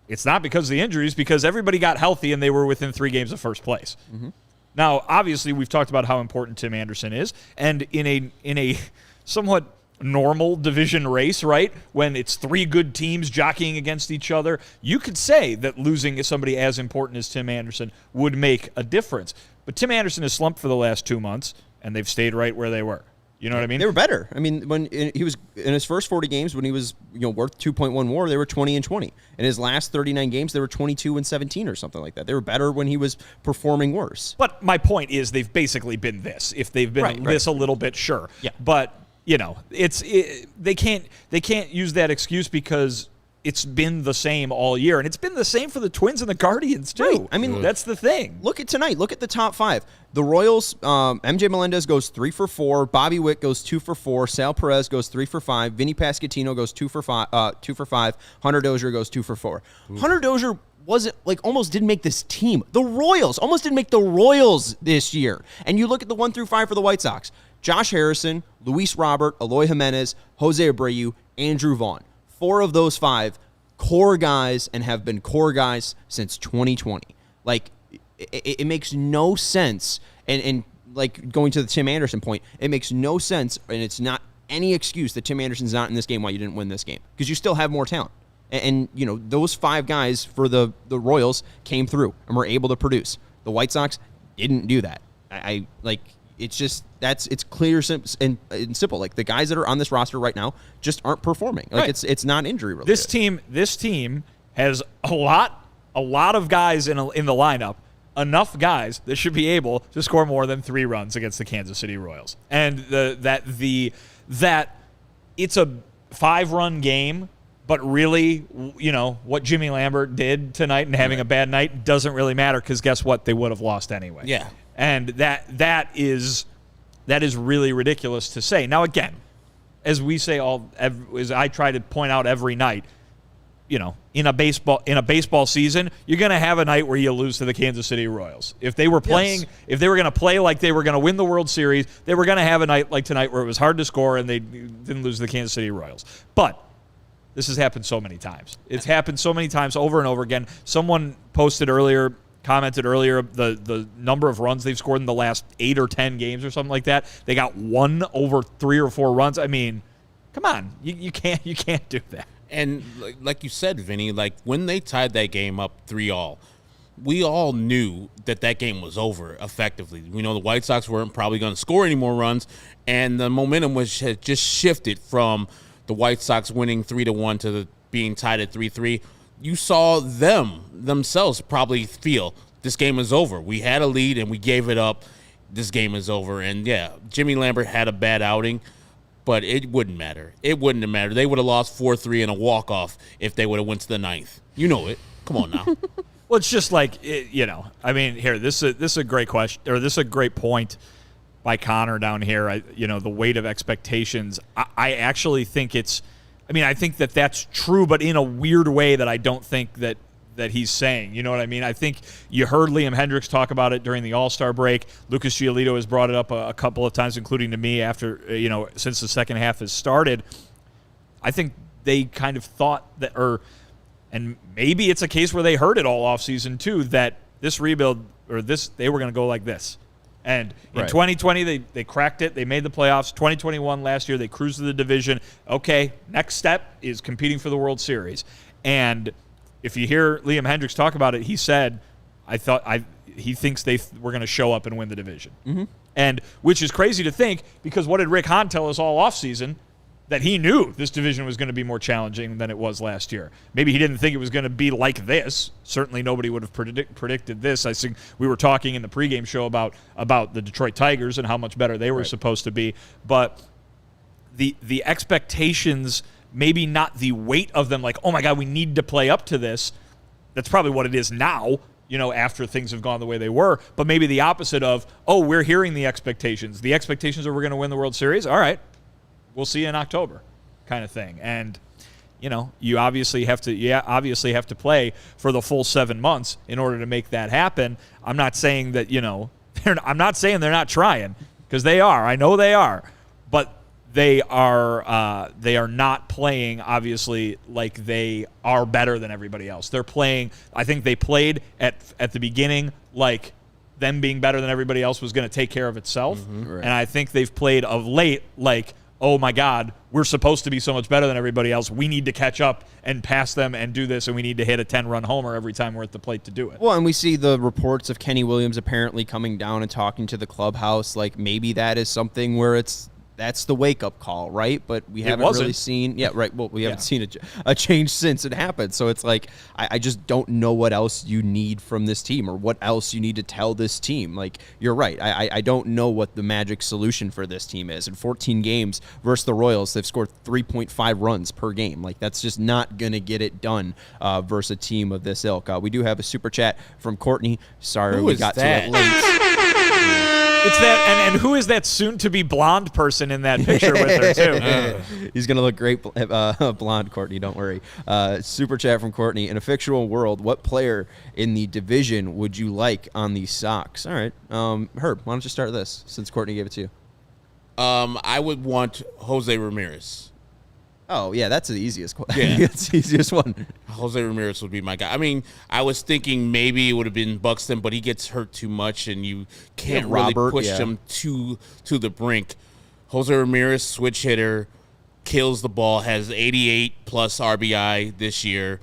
It's not because of the injuries, because everybody got healthy and they were within 3 games of first place. Mm-hmm. Now, obviously, we've talked about how important Tim Anderson is, and in a somewhat normal division race, right, when it's 3 good teams jockeying against each other, you could say that losing somebody as important as Tim Anderson would make a difference. But Tim Anderson has slumped for the last 2 months, and they've stayed right where they were. You know what I mean? They were better. I mean, when he was in his first 40 games, when he was worth 2.1 WAR, they were 20-20. In his last 39 games, they were 22-17 or something like that. They were better when he was performing worse. But my point is, they've basically been this. If they've been this a little bit, sure. Yeah. But they can't use that excuse, because it's been the same all year, and it's been the same for the Twins and the Guardians too. Right. I mean, that's the thing. Look at tonight. Look at the top 5. The Royals, MJ Melendez goes 3 for 4. Bobby Witt goes 2 for 4. Sal Perez goes 3 for 5. Vinny Pasquantino goes 2 for 5. Hunter Dozier goes 2 for 4. Hunter Dozier almost didn't make this team. The Royals almost didn't make the Royals this year. And you look at the 1 through 5 for the White Sox: Josh Harrison, Luis Robert, Eloy Jimenez, Jose Abreu, Andrew Vaughn. 4 of those 5 core guys, and have been core guys since 2020. Like, it makes no sense. And like, going to the Tim Anderson point, it makes no sense, and it's not any excuse that Tim Anderson's not in this game why you didn't win this game, because you still have more talent. And you know, those 5 guys for the Royals came through and were able to produce. The White Sox didn't do that. I like, it's just, it's clear and simple. Like, the guys that are on this roster right now just aren't performing. Like, right. it's not injury related. This team has a lot of guys in the lineup, enough guys that should be able to score more than 3 runs against the Kansas City Royals. And that it's a 5-run game, but really, you know, what Jimmy Lambert did tonight and having a bad night doesn't really matter, because guess what? They would have lost anyway. Yeah. And that is really ridiculous to say. Now, again, as we say as I try to point out every night, you know, in a baseball season, you're going to have a night where you lose to the Kansas City Royals. If they were playing, if they were going to play like they were going to win the World Series, they were going to have a night like tonight where it was hard to score and they didn't lose to the Kansas City Royals. But this has happened so many times. It's happened so many times over and over again. Someone commented earlier, the number of runs they've scored in the last 8 or 10 games or something like that. They got 1 over 3 or 4 runs. I mean, come on, you can't do that. And like you said, Vinny, like when they tied that game up 3-3, we all knew that game was over effectively. We know the White Sox weren't probably going to score any more runs, and the momentum had just shifted from the White Sox winning 3-1 to being tied at 3-3. You saw themselves probably feel this game is over. We had a lead and we gave it up. This game is over. And yeah, Jimmy Lambert had a bad outing, but it wouldn't matter. It wouldn't have mattered. They would have lost 4-3 in a walk-off if they would have went to the 9th. You know it. Come on now. Well, it's just like, you know, I mean, here, this is a great question, or this is a great point by Connor down here. The weight of expectations. I actually think I think that's true, but in a weird way that I don't think that he's saying. You know what I mean? I think you heard Liam Hendricks talk about it during the All-Star break. Lucas Giolito has brought it up a couple of times, including to me after, since the second half has started. I think they kind of thought that, and maybe it's a case where they heard it all offseason too, that this rebuild, they were going to go like this. And in 2020, they cracked it. They made the playoffs. 2021, last year, they cruised to the division. Okay, next step is competing for the World Series. And if you hear Liam Hendricks talk about it, he said, he thinks they were going to show up and win the division. Mm-hmm. And which is crazy to think, because what did Rick Hahn tell us all offseason? That he knew this division was going to be more challenging than it was last year. Maybe he didn't think it was going to be like this. Certainly nobody would have predicted this. I think we were talking in the pregame show about the Detroit Tigers and how much better they were supposed to be. But the expectations, maybe not the weight of them, like, oh my God, we need to play up to this. That's probably what it is now, after things have gone the way they were. But maybe the opposite of, oh, we're hearing the expectations. The expectations are we're going to win the World Series. All right. We'll see you in October, kind of thing. And, you obviously have to play for the full 7 months in order to make that happen. I'm not saying that, I'm not saying they're not trying, because they are. I know they are. But they are not playing, obviously, like they are better than everybody else. They're playing, I think they played at the beginning like them being better than everybody else was going to take care of itself. Mm-hmm, right. And I think they've played of late like, oh my God, we're supposed to be so much better than everybody else. We need to catch up and pass them and do this, and we need to hit a 10-run homer every time we're at the plate to do it. Well, and we see the reports of Kenny Williams apparently coming down and talking to the clubhouse. Like, maybe that is something where that's the wake-up call, right? But we haven't really seen... Yeah, right. Well, we haven't seen a change since it happened. So it's like, I just don't know what else you need from this team or what else you need to tell this team. Like, you're right. I don't know what the magic solution for this team is. In 14 games versus the Royals, they've scored 3.5 runs per game. Like, that's just not going to get it done versus a team of this ilk. We do have a super chat from Courtney. Sorry, we got to it late. It's that, and who is that soon-to-be blonde person in that picture with her, too? He's going to look great blonde, Courtney, don't worry. Super chat from Courtney. In a fictional world, what player in the division would you like on the Sox? All right. Herb, why don't you start this, since Courtney gave it to you? I would want Jose Ramirez. Oh, yeah, that's the easiest one. Yeah. That's the easiest one. Jose Ramirez would be my guy. I mean, I was thinking maybe it would have been Buxton, but he gets hurt too much, and you can't really push him to the brink. Jose Ramirez, switch hitter, kills the ball, has 88-plus RBI this year.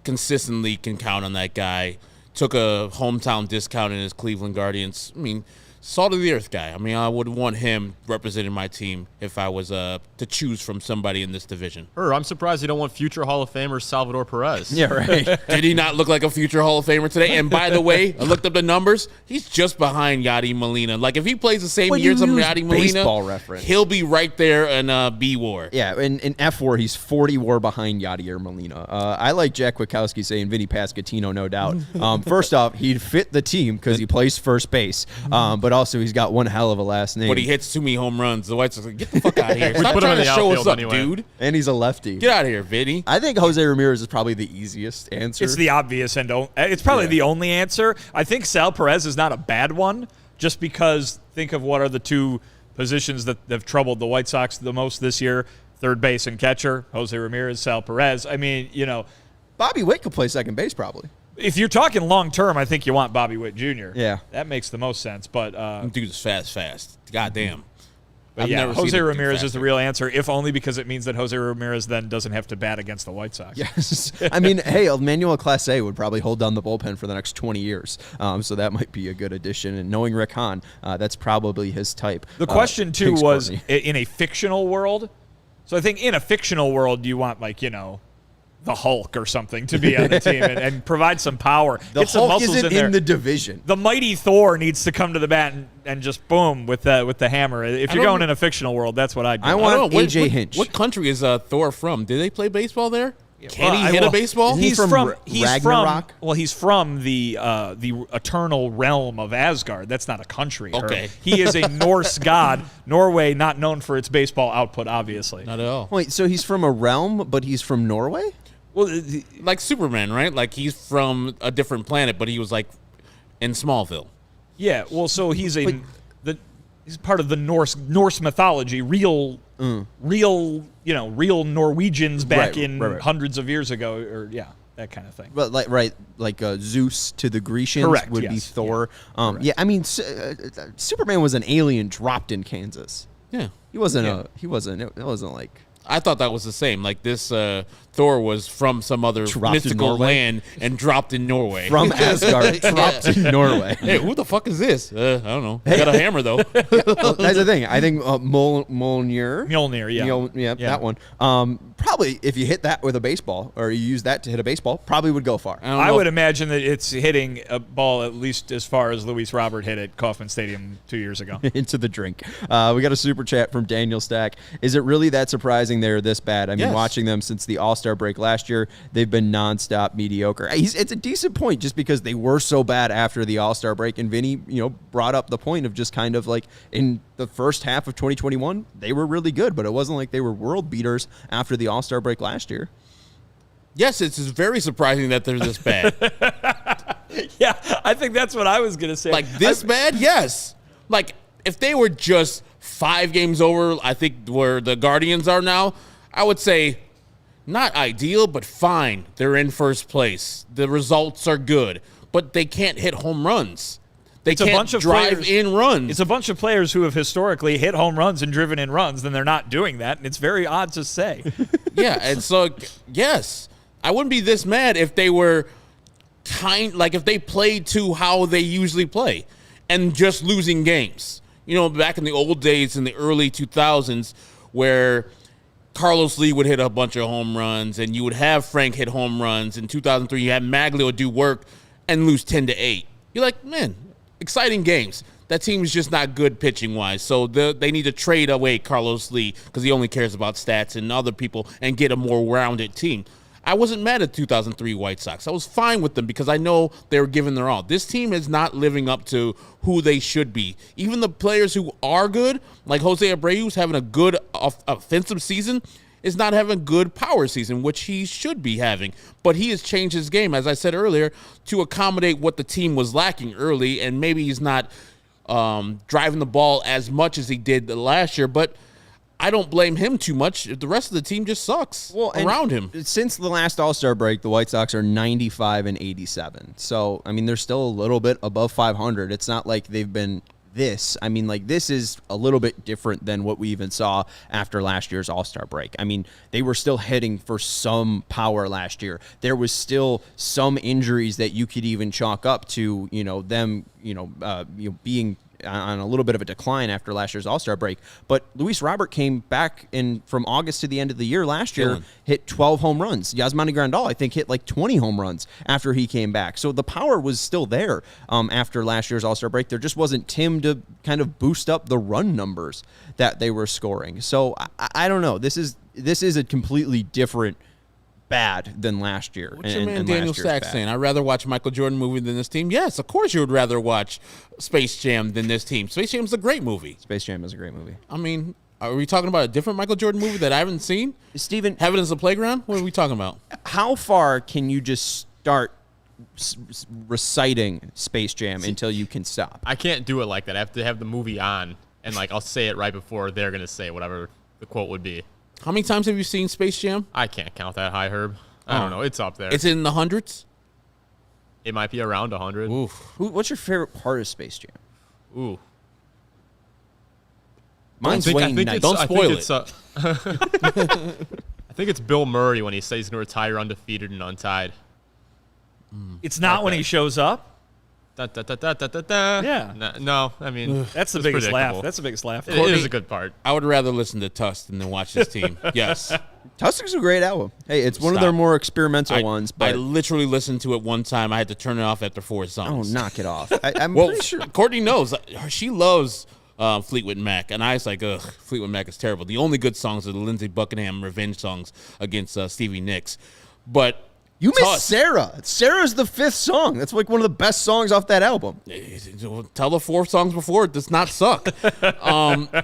Consistently can count on that guy. Took a hometown discount in his Cleveland Guardians. I mean, salt of the earth guy. I mean, I would want him representing my team if I was to choose from somebody in this division. I'm surprised you don't want future Hall of Famer Salvador Perez. Yeah, right. Did he not look like a future Hall of Famer today? And by the way, I looked up the numbers. He's just behind Yadi Molina. Like, if he plays the same years as Yadi baseball Molina, reference. he'll be right there in B WAR. Yeah, in F4, he's 40 WAR behind Yadier Molina. I like Jack Kwiatkowski saying Vinny Pasquantino, no doubt. First off, he'd fit the team because he plays first base, but also he's got one hell of a last name. But he hits too many home runs. The White Sox are like, get the fuck out of here. We Stop put him trying in to the show us outfield up, anyway. dude. And he's a lefty. Get out of here, Vinny. I think Jose Ramirez is probably the easiest answer. It's the obvious and it's probably the only answer. I think Sal Perez is not a bad one, just because think of what are the two positions that have troubled the White Sox the most this year: third base and catcher. Jose Ramirez, Sal Perez. I mean, Bobby Witt could play second base probably. if you're talking long term, I think you want Bobby Witt Jr. Yeah. That makes the most sense. But Dude's fast. God damn. But yeah, Jose Ramirez is the real answer, if only because it means that Jose Ramirez then doesn't have to bat against the White Sox. Yes. I mean, hey, Emmanuel Clase would probably hold down the bullpen for the next 20 years. So that might be a good addition. And knowing Rick Hahn, that's probably his type. The question, too, thanks, was Courtney. in a fictional world. So I think in a fictional world, you want, the Hulk or something to be on the team and provide some power. The Get some Hulk muscles isn't in there. in the division. The mighty Thor needs to come to the bat and just boom with the hammer. If you're going in a fictional world, that's what I'd do. I want AJ Hinch. What country is Thor from? Did they play baseball there? Can Well, he hit a baseball? Isn't he He's from from Ragnarok? he's from the eternal realm of Asgard. That's not a country. Okay. He is a Norse god. Norway, not known for its baseball output, obviously. Not at all. Wait, so he's from a realm, but he's from Norway? Well, Like Superman, right? Like he's from a different planet, but he was like in Smallville. yeah. Well, so he's he's part of the Norse mythology. Real Norwegians back in hundreds of years ago, or that kind of thing. But like Zeus to the Grecians Correct, would be yes. Thor. Yeah, I mean, Superman was an alien dropped in Kansas. Yeah. He wasn't it wasn't like I thought that was the same. Like this Thor was from some other Dropped in mystical Norway? land and dropped in Norway. from Asgard, dropped in Norway. Hey, who the fuck is this? I don't know. Got a hammer though. Well, that's the thing. I think Mjolnir. Mjolnir, That one. Probably if you hit that with a baseball or you use that to hit a baseball, probably would go far. I would imagine that it's hitting a ball at least as far as Luis Robert hit at Kauffman Stadium 2 years ago. Into the drink. We got a super chat from Daniel Stack. Is it really that surprising they're this bad? I mean, Yes. watching them since the All-Star break last year, they've been nonstop mediocre. It's a decent point just because they were so bad after the All-Star break. And Vinny, brought up the point of just kind of like in the first half of 2021, they were really good, but it wasn't like they were world beaters after the All-Star break last year. Yes, it's very surprising that they're this bad. Yeah, I think that's what I was going to say. Like this bad? Yes. Like if they were just 5 games over, I think where the Guardians are now, I would say not ideal, but fine. They're in first place. The results are good, but they can't hit home runs. They can't drive in runs. It's a bunch of players who have historically hit home runs and driven in runs, then they're not doing that, and it's very odd to say. Yeah, and so, yes, I wouldn't be this mad if they were if they played to how they usually play and just losing games. Back in the old days in the early 2000s where Carlos Lee would hit a bunch of home runs and you would have Frank hit home runs. In 2003, you had Maglio do work and lose 10-8. You're like, man, exciting games. That team is just not good pitching-wise, so they need to trade away Carlos Lee because he only cares about stats and other people and get a more rounded team. I wasn't mad at 2003 White Sox. I was fine with them because I know they were giving their all. This team is not living up to who they should be. Even the players who are good, like Jose Abreu, who's having a good offensive season, is not having a good power season, which he should be having. But he has changed his game, as I said earlier, to accommodate what the team was lacking early, and maybe he's not driving the ball as much as he did last year, but I don't blame him too much. The rest of the team just sucks around him. Since the last All-Star break, the White Sox are 95-87. So, I mean, they're still a little bit above 500. It's not like they've been this, I mean, like, this is a little bit different than what we even saw after last year's All-Star break. I mean, they were still heading for some power last year. There was still some injuries that you could even chalk up to, them, being on a little bit of a decline after last year's All-Star break. But Luis Robert came back from August to the end of the year last year, hit 12 home runs. Yasmani Grandal, I think, hit like 20 home runs after he came back. So the power was still there after last year's All-Star break. There just wasn't Tim to kind of boost up the run numbers that they were scoring. So I don't know. This is a completely different bad than last year. What's your man Daniel Stack saying? I'd rather watch a Michael Jordan movie than this team. Yes, of course you would rather watch Space Jam than this team. Space Jam's a great movie. Space Jam is a great movie. I mean, are we talking about a different Michael Jordan movie that I haven't seen? Steven, Heaven is a Playground? What are we talking about? How far can you just start reciting Space Jam until you can stop? I can't do it like that. I have to have the movie on, and I'll say it right before they're gonna say whatever the quote would be. How many times have you seen Space Jam? I can't count that high, Herb. I don't know. It's up there. It's in the hundreds? It might be around 100. Oof. What's your favorite part of Space Jam? Ooh. Mine's Wayne Knight. Don't spoil it. I think it's Bill Murray when he says he's going to retire undefeated and untied. It's not when he shows up. Da, da, da, da, da, da, da. Yeah. No, I mean, That's the it's biggest laugh. predictable. That's the biggest laugh. It is a good part. I would rather listen to Tustin than watch this team. Yes. Tusken's a great album. Hey, it's one of their more experimental ones. I But literally listened to it one time. I had to turn it off after 4 songs. knock it off. I'm Well, pretty sure. Courtney knows. She loves Fleetwood Mac, and I was like, ugh, Fleetwood Mac is terrible. The only good songs are the Lindsey Buckingham revenge songs against Stevie Nicks. But You missed Sarah. Sarah's the 5th song. That's like one of the best songs off that album. Tell the 4 songs before it does not suck.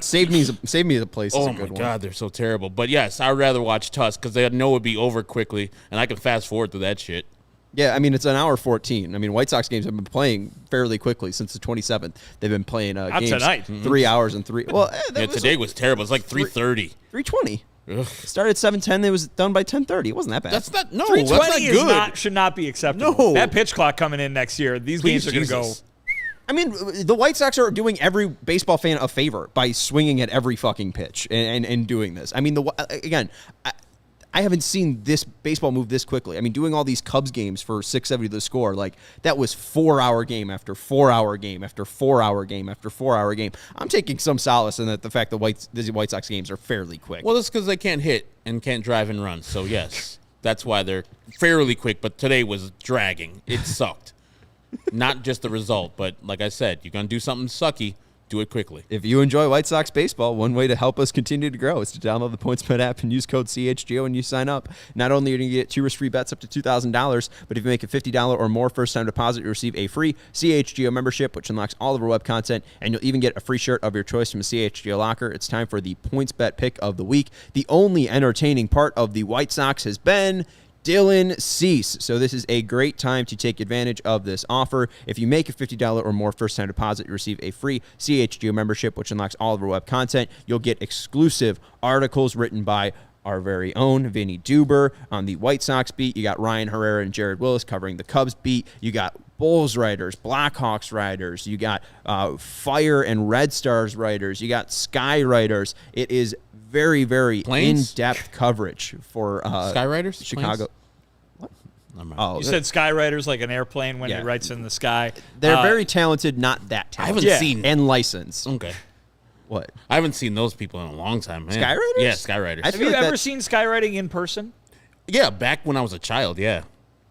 Save Me the Place is Oh a my good one. God, they're so terrible. But yes, I'd rather watch Tusk because they know it'd be over quickly, and I can fast forward through that shit. Yeah, I mean, it's an hour 14. I mean, White Sox games have been playing fairly quickly since the 27th. They've been playing games tonight. 3 hours and 3. Well, Today was terrible. It's like 3:30. 3:20. Ugh. It started at 7:10. It was done by 10:30. It wasn't that bad. That's not that's not 320 good. should not be acceptable. No. That pitch clock coming in next year, these Please, games are going to go. Jesus. I mean, the White Sox are doing every baseball fan a favor by swinging at every fucking pitch and doing this. I mean, I haven't seen this baseball move this quickly. I mean, doing all these Cubs games for 670 to the score, like that was 4-hour game after 4-hour game after 4-hour game after 4-hour game. I'm taking some solace in that the fact that the White Sox games are fairly quick. Well, that's because they can't hit and can't drive and run. So yes, that's why they're fairly quick. But today was dragging. It sucked. Not just the result, but like I said, you're gonna do something sucky. Do it quickly. If you enjoy White Sox baseball, one way to help us continue to grow is to download the PointsBet app and use code CHGO when you sign up. Not only are you going to get 2 risk-free bets up to $2,000, but if you make a $50 or more first-time deposit, you receive a free CHGO membership, which unlocks all of our web content, and you'll even get a free shirt of your choice from a CHGO locker. It's time for the PointsBet pick of the week. The only entertaining part of the White Sox has been Dylan Cease. So this is a great time to take advantage of this offer. If you make a $50 or more first-time deposit, you receive a free CHGO membership, which unlocks all of our web content. You'll get exclusive articles written by our very own Vinnie Duber on the White Sox beat. You got Ryan Herrera and Jared Willis covering the Cubs beat. You got Bulls writers, Blackhawks writers. You got Fire and Red Stars writers. You got Sky writers. It is very, very in-depth coverage for Skywriters? Chicago. What? Oh, You said skywriters like an airplane when it writes in the sky. they're very talented, not that I talented. haven't seen. And licensed. Okay. What? I haven't seen those people in a long time, man. Skywriters? Yeah, Skywriters. I Have feel you like ever seen skywriting in person? Yeah, back when I was a child, yeah.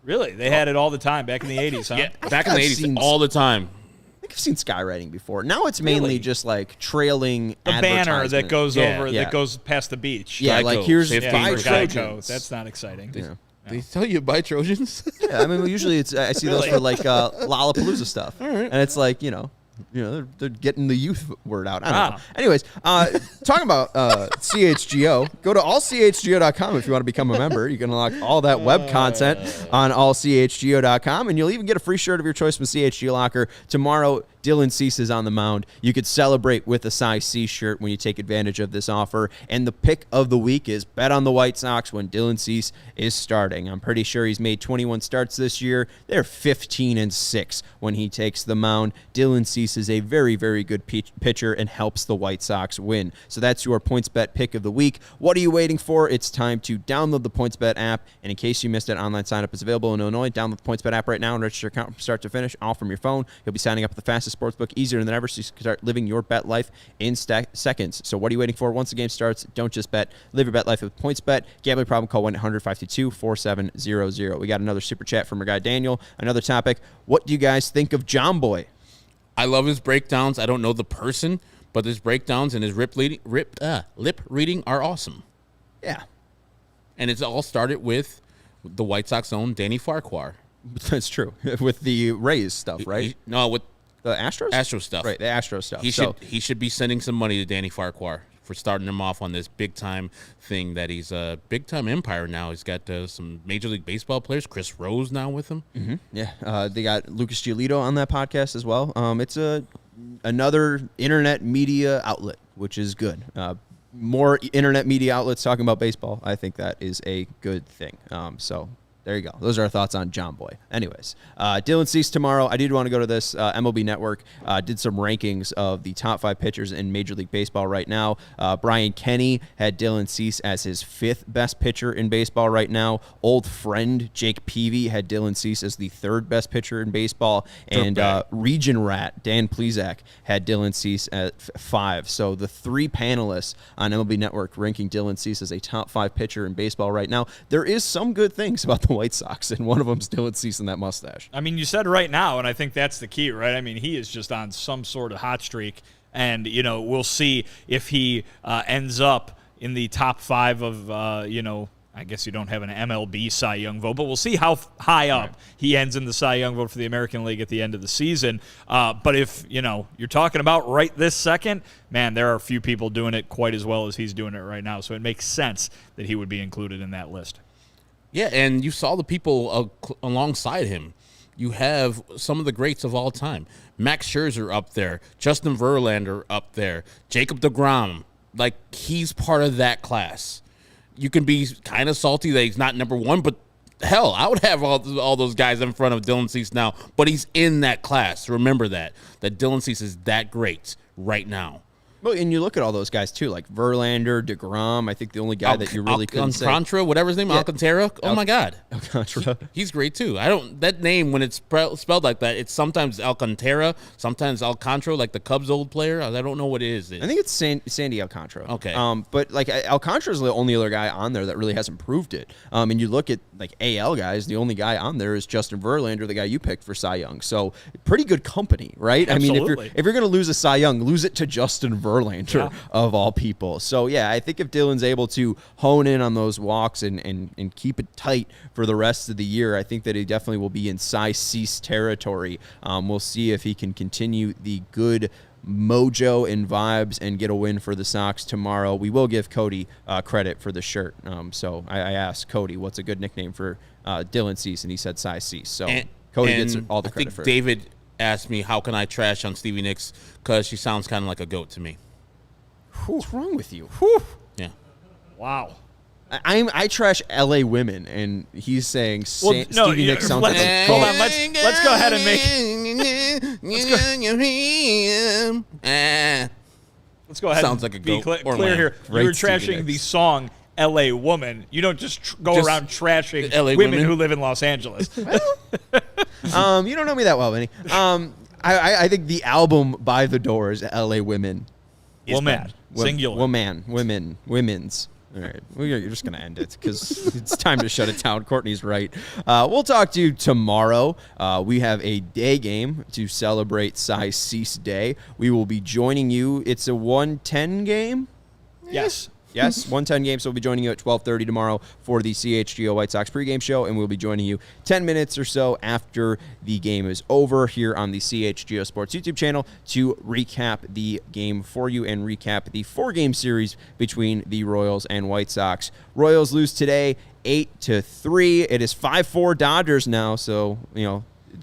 Really? They had it all the time back in the 80s, huh? Yeah, back in the I've 80s, seen- all the time. I think I've seen skywriting before. Now it's mainly Really? just like trailing The banner that advertisement. goes Yeah, over, yeah. that goes past the beach. Yeah, Geico, like here's safety Yeah, five for Geico. Trojans. That's not exciting. Yeah. They tell you to buy Trojans? Yeah, I mean, usually it's I see those for like Lollapalooza stuff, and it's like they're getting the youth word out. I don't know. Anyways, talking about CHGO, go to allchgo.com if you want to become a member. You can unlock all that web content on allchgo.com, and you'll even get a free shirt of your choice from CHGO Locker. Tomorrow Dylan Cease is on the mound. You could celebrate with a size C shirt when you take advantage of this offer. And the pick of the week is bet on the White Sox when Dylan Cease is starting. I'm pretty sure he's made 21 starts this year. They're 15-6 when he takes the mound. Dylan Cease is a very, very good pitcher and helps the White Sox win. So that's your PointsBet pick of the week. What are you waiting for? It's time to download the PointsBet app. And in case you missed it, online sign-up is available in Illinois. Download the PointsBet app right now and register your account from start to finish, all from your phone. You'll be signing up with the fastest sportsbook, easier than ever, so you can start living your bet life in seconds. So what are you waiting for? Once the game starts, don't just bet. Live your bet life with PointsBet. Gambling problem, call 1-800-522-4700. We got another super chat from our guy Daniel. Another topic. What do you guys think of John Boy? I love his breakdowns. I don't know the person, but his breakdowns and his lip reading are awesome. Yeah. And it's all started with the White Sox own Danny Farquhar. That's true. With the Rays stuff, right? With the Astros? Astros stuff. Right, the Astros stuff. He should be sending some money to Danny Farquhar for starting him off on this big-time thing that he's a big-time empire now. He's got some Major League Baseball players, Chris Rose now with him. Mm-hmm. Yeah, they got Lucas Giolito on that podcast as well. It's another internet media outlet, which is good. More internet media outlets talking about baseball. I think that is a good thing. So there you go. Those are our thoughts on John Boy. Anyways, Dylan Cease tomorrow. I did want to go to this. MLB Network did some rankings of the top 5 pitchers in Major League Baseball right now. Brian Kenny had Dylan Cease as his 5th best pitcher in baseball right now. Old friend Jake Peavy had Dylan Cease as the 3rd best pitcher in baseball. And Region Rat Dan Plesac had Dylan Cease at 5. So the 3 panelists on MLB Network ranking Dylan Cease as a top 5 pitcher in baseball right now. There is some good things about the White Sox, and one of them's Dylan Cease and that mustache. I mean, you said right now, and I think that's the key, right? I mean, he is just on some sort of hot streak, and, we'll see if he ends up in the top 5 of, I guess you don't have an MLB Cy Young vote, but we'll see how high up he ends in the Cy Young vote for the American League at the end of the season. But if, you're talking about right this second, man, there are a few people doing it quite as well as he's doing it right now, so it makes sense that he would be included in that list. Yeah, and you saw the people alongside him. You have some of the greats of all time. Max Scherzer up there. Justin Verlander up there. Jacob deGrom. Like, he's part of that class. You can be kind of salty that he's not number 1, but hell, I would have all those guys in front of Dylan Cease now. But he's in that class. Remember that Dylan Cease is that great right now. Well, and you look at all those guys, too, like Verlander, DeGrom. I think the only guy that you really couldn't say. Alcantara, whatever his name, Alcantara. Oh, my God. Alcantara. He's great, too. That name, when it's spelled like that, it's sometimes Alcantara, sometimes Alcantara, like the Cubs' old player. I don't know what it is. I think it's Sandy Alcantara. Okay. But, like, Alcantara's the only other guy on there that really hasn't proved it. And you look at, like, AL guys, the only guy on there is Justin Verlander, the guy you picked for Cy Young. So, pretty good company, right? Absolutely. I mean, if you're going to lose a Cy Young, lose it to Justin Verlander. Yeah. Of all people. So, yeah, I think if Dylan's able to hone in on those walks and keep it tight for the rest of the year, I think that he definitely will be in Cy Cease territory. We'll see if he can continue the good mojo and vibes and get a win for the Sox tomorrow. We will give Cody credit for the shirt. So I asked Cody, what's a good nickname for Dylan Cease, and he said Cy Cease. So Cody gets all the credit for it. David asked me, how can I trash on Stevie Nicks, because she sounds kind of like a goat to me. What's wrong with you? Yeah. Wow. I trash LA women, and he's saying Stevie Nicks sounds like a hold on, let's go ahead and make let's go ahead sounds like a goat. Be clear here. Right, You're trashing the song LA Woman. You don't just go around trashing LA women who live in Los Angeles. You don't know me that well, Vinny. I think the album by The Doors, LA Women, is Woman. bad. Singular. Women's. All right, you're just going to end it because it's time to shut it down. Courtney's right. We'll talk to you tomorrow. We have a day game to celebrate Cy Cease Day. We will be joining you. It's a 1:10 game? Yes. Yes, 1:10 game, so we'll be joining you at 12:30 tomorrow for the CHGO White Sox pregame show, and we'll be joining you 10 minutes or so after the game is over here on the CHGO Sports YouTube channel to recap the game for you and recap the 4-game series between the Royals and White Sox. Royals lose today 8-3. It is 5-4 Dodgers now, so,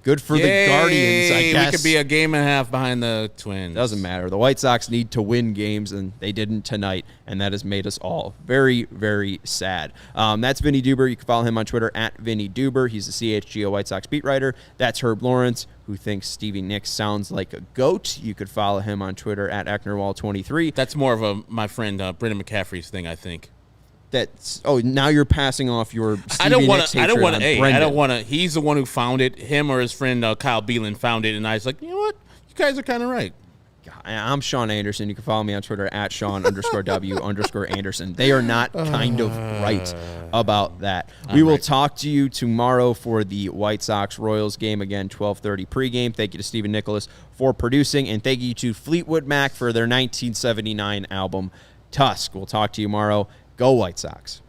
Good for the Guardians, I guess. We could be a game and a half behind the Twins. Doesn't matter. The White Sox need to win games, and they didn't tonight, and that has made us all very, very sad. That's Vinnie Duber. You can follow him on Twitter at Vinnie Duber. He's the CHGO White Sox beat writer. That's Herb Lawrence, who thinks Stevie Nicks sounds like a goat. You could follow him on Twitter at Ecknerwall23. That's more of my friend Brendan McCaffrey's thing, I think. Now you're passing off your Stevie I don't want Nicks to. hatred on Brendan. I don't want to. He's the one who found it. Him or his friend Kyle Beelan found it, and I was like, you know what? You guys are kind of right. I'm Sean Anderson. You can follow me on Twitter at Sean_W_Anderson. They are not kind of right about that. We will talk to you tomorrow for the White Sox-Royals game. Again, 12:30 pregame. Thank you to Stephen Nicholas for producing, and thank you to Fleetwood Mac for their 1979 album, Tusk. We'll talk to you tomorrow. Go White Sox.